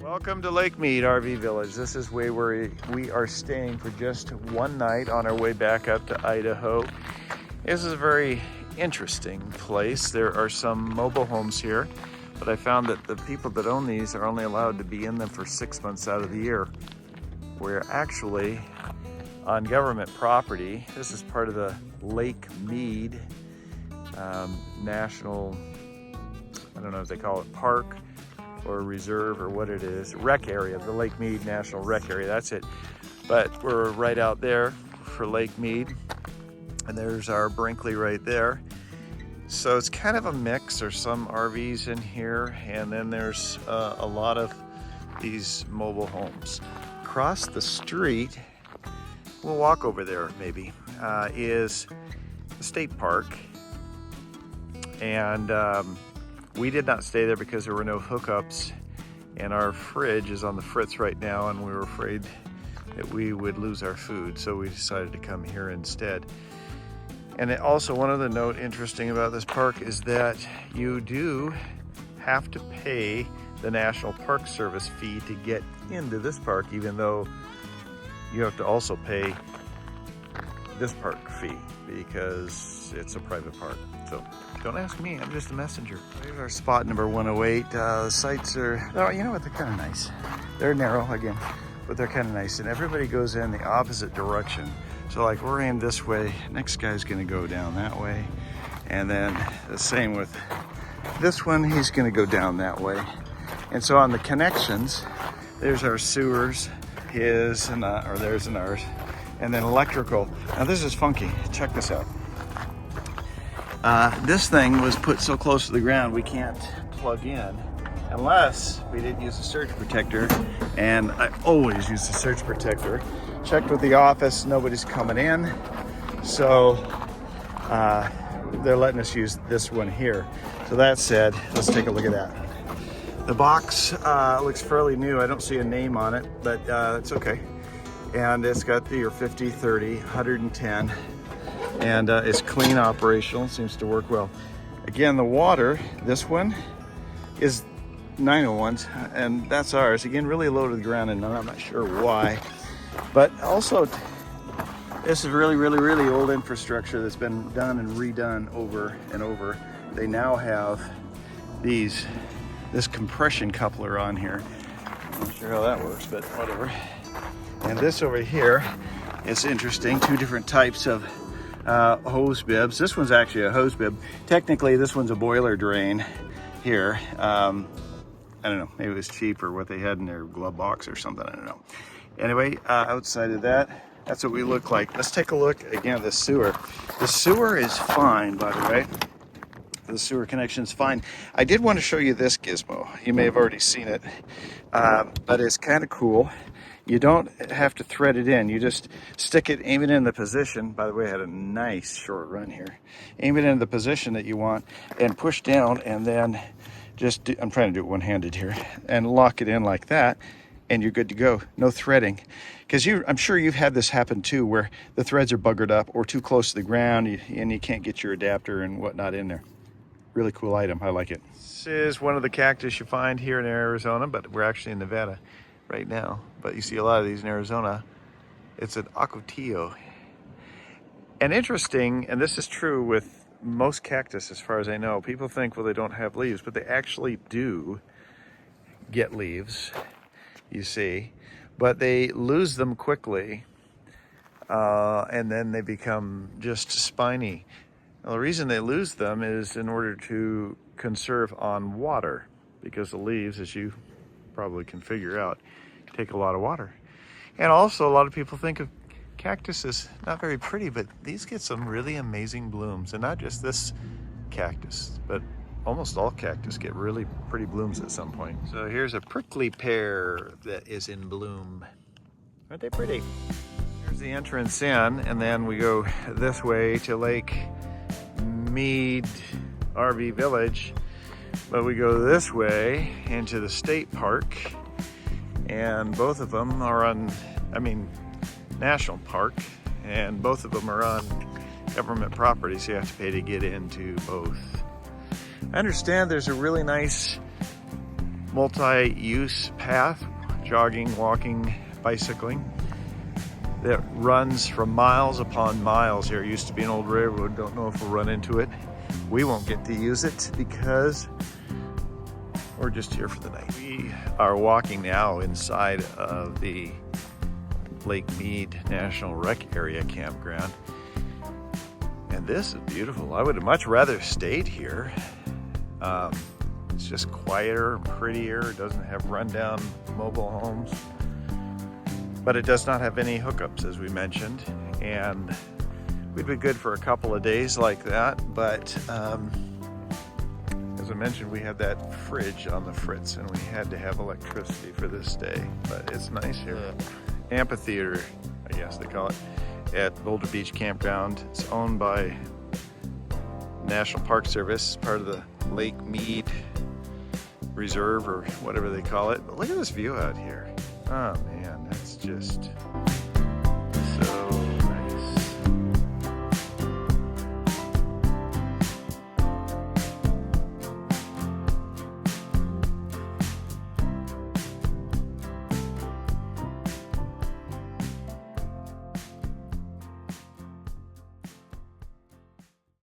Welcome to Lake Meade RV Village. This is where we are staying for just one night on our way back up to Idaho. This is a very interesting place. There are some mobile homes here, but I found that the people that own these are only allowed to be in them for 6 months out of the year. We're actually on government property. This is part of the Lake Meade National, I don't know if they call it park or reserve or what it is, rec area, the Lake Meade National Rec Area, that's it. But we're right out there for Lake Meade, and there's our Brinkley right there. So it's kind of a mix. There's some RVs in here, and then there's a lot of these mobile homes. Across the street, we'll walk over there maybe, is the state park. And we did not stay there because there were no hookups, and our fridge is on the fritz right now, and we were afraid that we would lose our food, so we decided to come here instead. And also, one other note interesting about this park is that you do have to pay the National Park Service fee to get into this park, even though you have to also pay this park fee because it's a private park. So don't ask me, I'm just a messenger. Here's our spot number 108. The sites are, oh, you know what, they're kind of nice. They're narrow again, but they're kind of nice. And everybody goes in the opposite direction. So like we're aimed this way, next guy's gonna go down that way. And then the same with this one, he's gonna go down that way. And so on the connections, there's our sewers, his and or theirs and ours. And then electrical. Now this is funky, check this out. This thing was put so close to the ground we can't plug in unless we didn't use a surge protector, and I always use the surge protector. Checked with the office, nobody's coming in, so they're letting us use this one here. So that said, let's take a look at that. The box looks fairly new. I don't see a name on it, but it's okay. And it's got your 50, 30, 110. And it's clean, operational, seems to work well. Again, the water, this one is 901s, and that's ours. Again, really low to the ground, and I'm not sure why. But also, this is really, really, really old infrastructure that's been done and redone over and over. They now have this compression coupler on here. I'm not sure how that works, but whatever. And this over here is interesting, two different types of hose bibs. This one's actually a hose bib. Technically, this one's a boiler drain here. I don't know, maybe it was cheap or what they had in their glove box or something, I don't know. Anyway, outside of that, that's what we look like. Let's take a look again at the sewer. The sewer is fine, by the way. The sewer connection's fine. I did want to show you this gizmo. You may have already seen it, but it's kind of cool. You don't have to thread it in. You just stick it, aim it in the position. By the way, I had a nice short run here. Aim it in the position that you want and push down, and then I'm trying to do it one-handed here, and lock it in like that, and you're good to go. No threading. Because I'm sure you've had this happen too, where the threads are buggered up or too close to the ground, and you can't get your adapter and whatnot in there. Really cool item, I like it. This is one of the cactus you find here in Arizona, but we're actually in Nevada right now, but you see a lot of these in Arizona. It's an ocotillo. And interesting, and this is true with most cactus as far as I know, people think, well, they don't have leaves, but they actually do get leaves, you see, but they lose them quickly, and then they become just spiny. Now, the reason they lose them is in order to conserve on water, because the leaves, as you probably can figure out, take a lot of water. And also, a lot of people think of cactus as not very pretty, but these get some really amazing blooms. And not just this cactus, but almost all cactus get really pretty blooms at some point. So here's a prickly pear that is in bloom. Aren't they pretty? Here's the entrance in, and then we go this way to Lake Meade RV Village, but we go this way into the state park, and both of them are on, national park, and both of them are on government property, so you have to pay to get into both. I understand there's a really nice multi-use path, jogging, walking, bicycling, that runs from miles upon miles here. It used to be an old railroad. Don't know if we'll run into it. We won't get to use it because we're just here for the night. We are walking now inside of the Lake Meade National Rec Area campground. And this is beautiful. I would have much rather stayed here. It's just quieter and prettier. It doesn't have rundown mobile homes. But it does not have any hookups, as we mentioned. And we'd be good for a couple of days like that. But as I mentioned, we had that fridge on the fritz and we had to have electricity for this day. But it's nice here. Amphitheater, I guess they call it, at Boulder Beach Campground. It's owned by National Park Service, part of the Lake Meade Reserve or whatever they call it. But look at this view out here. Oh man, that's just